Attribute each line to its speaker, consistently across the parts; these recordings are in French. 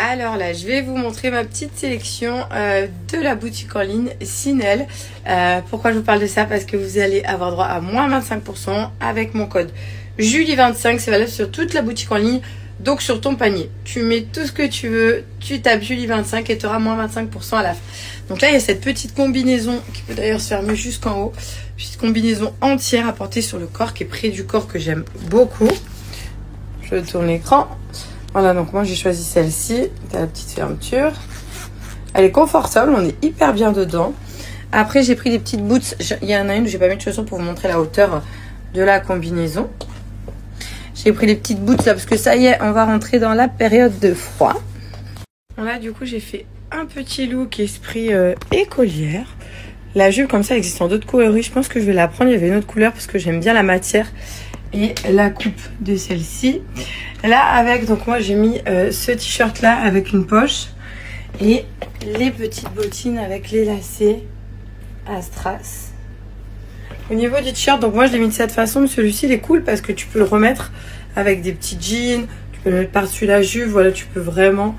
Speaker 1: Alors là, je vais vous montrer ma petite sélection de la boutique en ligne Sinel. Pourquoi je vous parle de ça? Parce que vous allez avoir droit à moins 25% avec mon code Julie25. C'est valable sur toute la boutique en ligne. Donc sur ton panier, tu mets tout ce que tu veux, tu tapes Julie25 et tu auras moins 25% à la fin. Donc là, il y a cette petite combinaison qui peut d'ailleurs se fermer jusqu'en haut. Petite combinaison entière à porter sur le corps qui est près du corps que j'aime beaucoup. Je tourne l'écran. Voilà, donc moi j'ai choisi celle-ci. T'as la petite fermeture. Elle est confortable, on est hyper bien dedans. Après, j'ai pris des petites boots. Il y en a une où j'ai pas mis de chaussons pour vous montrer la hauteur de la combinaison. J'ai pris les petites boots là parce que ça y est, on va rentrer dans la période de froid. Là, du coup, j'ai fait un petit look esprit écolière. La jupe comme ça existe en d'autres coloris. Je pense que je vais la prendre. Il y avait une autre couleur parce que j'aime bien la matière et la coupe de celle-ci. Là, avec, donc moi j'ai mis ce t-shirt là avec une poche et les petites bottines avec les lacets à strass. Au niveau du t-shirt, donc moi je l'ai mis de cette façon, mais celui-ci il est cool parce que tu peux le remettre avec des petits jeans, tu peux le mettre par-dessus la jupe, voilà, tu peux vraiment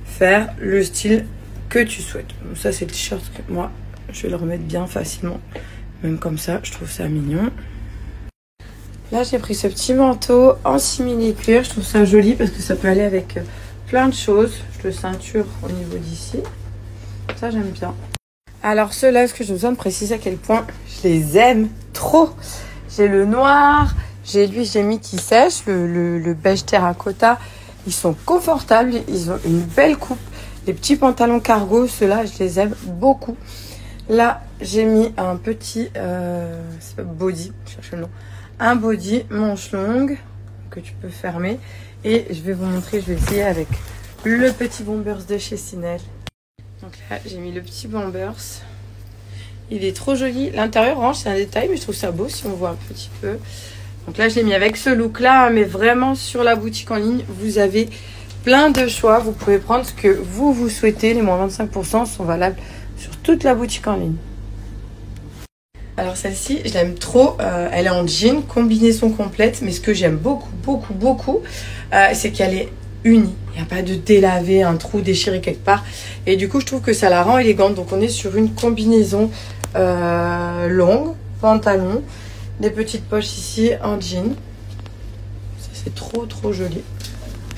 Speaker 1: faire le style que tu souhaites. Donc ça c'est le t-shirt que moi je vais le remettre bien facilement, même comme ça, je trouve ça mignon. Là, j'ai pris ce petit manteau en simili-cuir. Je trouve ça joli parce que ça peut aller avec plein de choses. Je le ceinture au niveau d'ici. Ça, j'aime bien. Alors, ceux-là, est-ce que j'ai besoin de préciser à quel point je les aime trop? J'ai le noir, j'ai lui, j'ai mis qui sèche, le beige terracotta. Ils sont confortables, ils ont une belle coupe. Les petits pantalons cargo, ceux-là, je les aime beaucoup. Là, j'ai mis un petit c'est pas body, je cherche le nom. Un body manche longue que tu peux fermer. Et je vais vous montrer, je vais essayer avec le petit bombers de chez Sinel. Donc là, j'ai mis le petit bombers. Il est trop joli. L'intérieur orange, c'est un détail, mais je trouve ça beau si on voit un petit peu. Donc là, je l'ai mis avec ce look-là, mais vraiment sur la boutique en ligne, vous avez plein de choix. Vous pouvez prendre ce que vous souhaitez. Les moins 25% sont valables sur toute la boutique en ligne. Alors celle-ci, je l'aime trop. Elle est en jean, combinaison complète. Mais ce que j'aime beaucoup, c'est qu'elle est unie. Il n'y a pas de délavé, un trou déchiré quelque part. Et du coup, je trouve que ça la rend élégante. Donc on est sur une combinaison longue, pantalon, des petites poches ici en jean. Ça, c'est trop joli.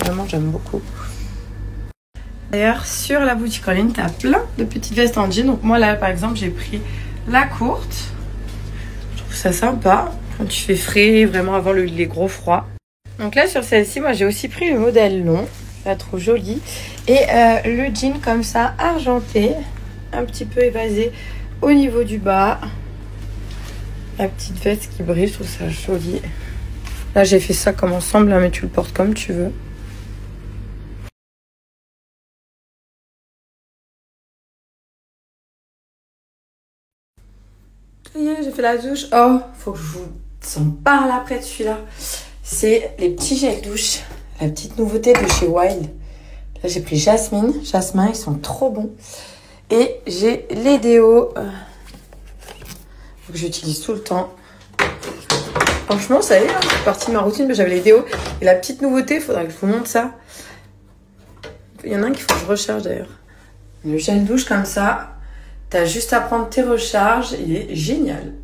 Speaker 1: Vraiment, j'aime beaucoup. D'ailleurs, sur la boutique en ligne, tu as plein de petites vestes en jean. Donc moi, là, par exemple, j'ai pris la courte. Ça sympa quand tu fais frais, vraiment avant les gros froids. Donc là sur celle-ci, moi j'ai aussi pris le modèle long, je la trouve jolie. Et le jean comme ça, argenté, un petit peu évasé au niveau du bas. La petite veste qui brille, je trouve ça joli. Là j'ai fait ça comme ensemble, hein, mais tu le portes comme tu veux. J'ai fait la douche. Oh, faut que je vous en parle après de celui-là. C'est les petits gels douche. La petite nouveauté de chez Wild. Là, j'ai pris Jasmine. Jasmin, ils sont trop bons. Et j'ai les déos que j'utilise tout le temps. Franchement, ça y est, c'est partie de ma routine. J'avais les déos. Et la petite nouveauté, il faudra que je vous montre ça. Il y en a un qu'il faut que je recharge d'ailleurs. Le gel douche comme ça. T'as juste à prendre tes recharges, il est génial.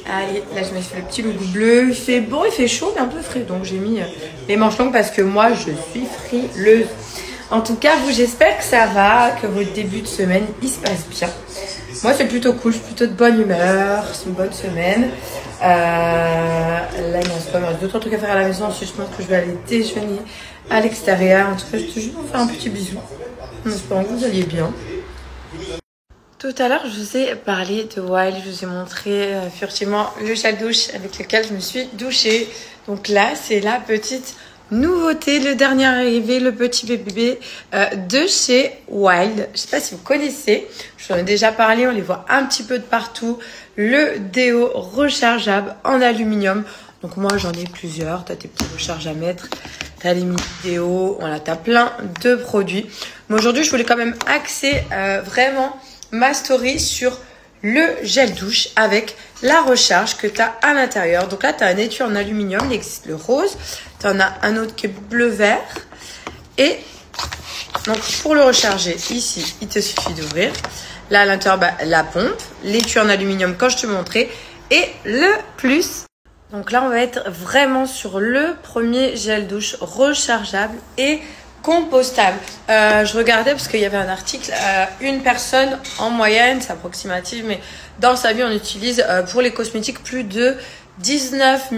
Speaker 1: Allez, là je me suis fait le petit look bleu. Il fait bon, il fait chaud mais un peu frais. Donc j'ai mis les manches longues parce que moi je suis frileuse. En tout cas, vous, j'espère que ça va, que votre début de semaine, il se passe bien. Moi c'est plutôt cool, je suis plutôt de bonne humeur, c'est une bonne semaine. Là il me reste d'autres trucs à faire à la maison. Ensuite je pense que je vais aller déjeuner à l'extérieur. En tout cas, je te juste vous faire un petit bisou. En espérant que vous alliez bien. Tout à l'heure, je vous ai parlé de Wild, je vous ai montré furtivement le gel douche avec lequel je me suis douchée. Donc là, c'est la petite nouveauté, le dernier arrivé, le petit bébé de chez Wild. Je ne sais pas si vous connaissez, je vous en ai déjà parlé, on les voit un petit peu de partout. Le déo rechargeable en aluminium. Donc moi, j'en ai plusieurs, tu as tes petits recharges à mettre, tu as les mini déo, voilà, tu as plein de produits. Mais aujourd'hui, je voulais quand même axer vraiment ma story sur le gel douche avec la recharge que tu as à l'intérieur. Donc là, tu as un étui en aluminium, il existe le rose. Tu en as un autre qui est bleu-vert. Et Donc pour le recharger, ici, il te suffit d'ouvrir. Là, à l'intérieur, bah, la pompe, l'étui en aluminium, comme je te montrais, et le plus. Donc là, on va être vraiment sur le premier gel douche rechargeable et compostable. Je regardais parce qu'il y avait un article, une personne en moyenne, c'est approximatif, mais dans sa vie, on utilise pour les cosmétiques plus de 19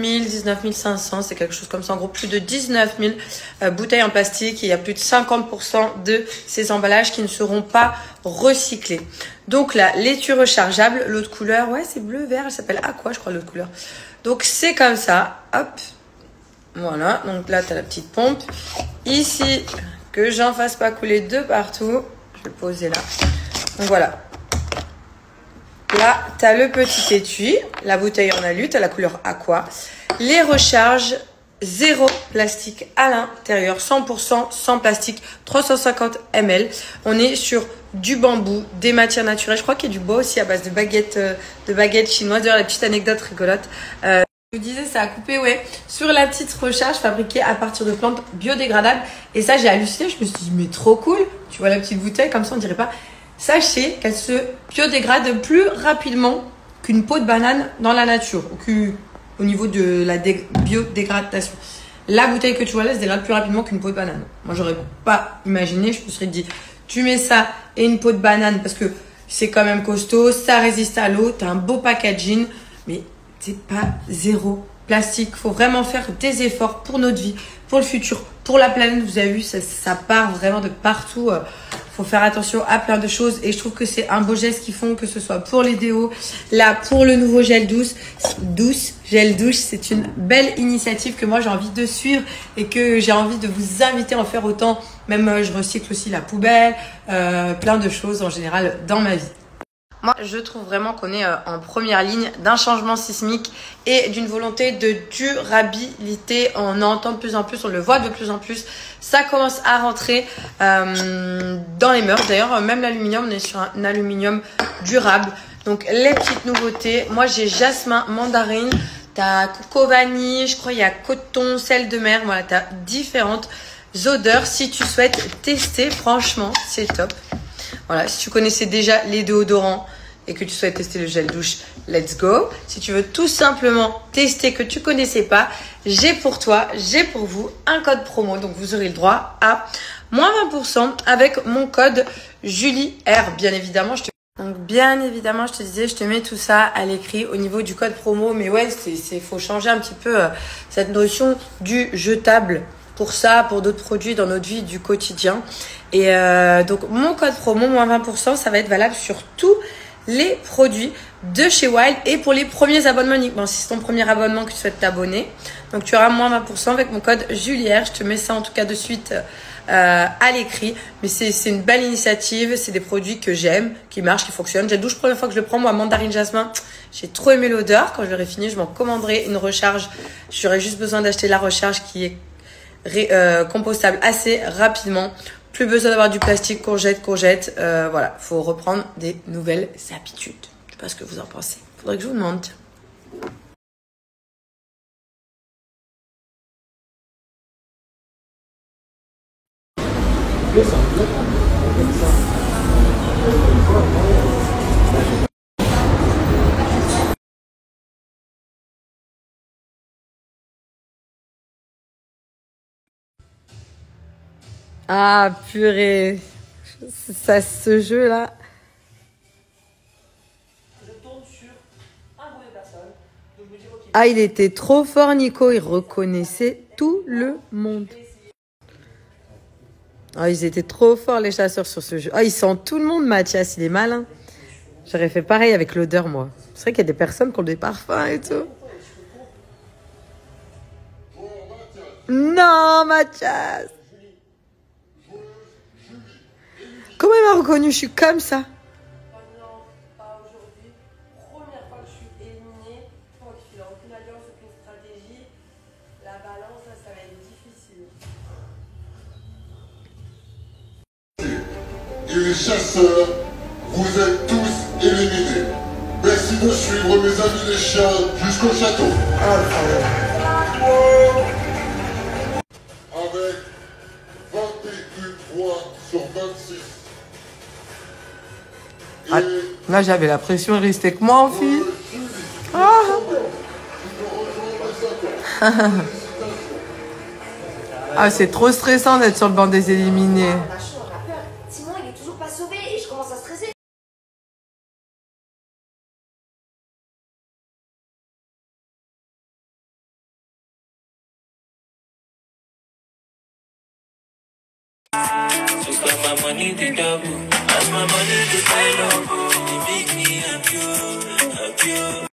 Speaker 1: 500, c'est quelque chose comme ça, en gros plus de 19 000 bouteilles en plastique, et il y a plus de 50% de ces emballages qui ne seront pas recyclés. Donc là, l'étui rechargeable, l'autre couleur, ouais c'est bleu, vert, elle s'appelle Aqua je crois l'autre couleur. Donc c'est comme ça, hop, voilà, donc là tu as la petite pompe, ici, que j'en fasse pas couler de partout, je vais le poser là, donc voilà. Là, tu as le petit étui, la bouteille en alu, tu as la couleur aqua. Les recharges, 0 plastique à l'intérieur, 100% sans plastique, 350 ml. On est sur du bambou, des matières naturelles. Je crois qu'il y a du bois aussi à base de baguettes chinoises. D'ailleurs, la petite anecdote rigolote. Je vous disais, ça a coupé, ouais, sur la petite recharge fabriquée à partir de plantes biodégradables. Et ça, j'ai halluciné. Je me suis dit, mais trop cool. Tu vois la petite bouteille, comme ça, on dirait pas. Sachez qu'elle se biodégrade plus rapidement qu'une peau de banane dans la nature, au niveau de la biodégradation. La bouteille que tu vois là se dégrade plus rapidement qu'une peau de banane. Moi, j'aurais pas imaginé, je me serais dit, tu mets ça et une peau de banane parce que c'est quand même costaud, ça résiste à l'eau, tu as un beau packaging, mais c'est pas zéro plastique. Faut vraiment faire des efforts pour notre vie, pour le futur, pour la planète. Vous avez vu, ça part vraiment de partout. Faut faire attention à plein de choses et je trouve que c'est un beau geste qu'ils font, que ce soit pour les déos, là pour le nouveau gel gel douche, c'est une belle initiative que moi j'ai envie de suivre et que j'ai envie de vous inviter à en faire autant. Même je recycle aussi la poubelle, plein de choses en général dans ma vie. Moi, je trouve vraiment qu'on est en première ligne d'un changement sismique et d'une volonté de durabilité. On entend de plus en plus, on le voit de plus en plus. Ça commence à rentrer dans les mœurs. D'ailleurs, même l'aluminium, on est sur un aluminium durable. Donc, les petites nouveautés. Moi, j'ai jasmin, mandarine. T'as coco vanille, je crois il y a coton, sel de mer. Voilà, t'as différentes odeurs. Si tu souhaites tester, franchement, c'est top. Voilà, si tu connaissais déjà les déodorants et que tu souhaites tester le gel douche, let's go. Si tu veux tout simplement tester que tu connaissais pas, j'ai pour toi, j'ai pour vous un code promo. Donc, vous aurez le droit à moins 20% avec mon code JulieR. Bien évidemment, je te disais, je te mets tout ça à l'écrit au niveau du code promo. Mais ouais, faut changer un petit peu cette notion du jetable. Pour ça, pour d'autres produits dans notre vie du quotidien. Et donc, mon code promo, moins 20%, ça va être valable sur tous les produits de chez Wild et pour les premiers abonnements uniquement. Si c'est ton premier abonnement que tu souhaites t'abonner, donc tu auras moins 20% avec mon code JulieR. Je te mets ça en tout cas de suite à l'écrit. Mais c'est une belle initiative. C'est des produits que j'aime, qui marchent, qui fonctionnent. J'ai douche première fois que je le prends, moi, mandarine jasmin. J'ai trop aimé l'odeur. Quand je l'aurai fini, je m'en commanderai une recharge. J'aurai juste besoin d'acheter la recharge qui est compostable assez rapidement. Plus besoin d'avoir du plastique, courgette. Voilà, faut reprendre des nouvelles habitudes. Je sais pas ce que vous en pensez. Faudrait que je vous demande. Ah, purée. Ça, ce jeu-là. Je tourne sur un groupe de personnes. Donc je me dis, okay. Ah, il était trop fort, Nico. Il reconnaissait tout le monde. Ah, ils étaient trop forts, les chasseurs, sur ce jeu. Ah, il sent tout le monde, Mathias. Il est malin. J'aurais fait pareil avec l'odeur, moi. C'est vrai qu'il y a des personnes qui ont des parfums et tout. Non, Mathias. Comment il m'a reconnu? Je suis comme ça. Non, pas aujourd'hui. Première fois que je suis éliminée. Tranquille, aucune alliance, aucune stratégie. La balance, là, ça va être difficile.
Speaker 2: Et les chasseurs, vous êtes tous éliminés. Merci de suivre mes amis les chiens jusqu'au château. Avec 21 voix. sur 26.
Speaker 3: Ah, là, j'avais la pression, il restait que moi en fille. Ah. Ah, c'est trop stressant d'être sur le banc des éliminés.
Speaker 4: On a chaud, on a peur. Simon, il est toujours pas sauvé et je commence à stresser.
Speaker 5: So spend my money to double, as my money to pay low. It make me happy, happy.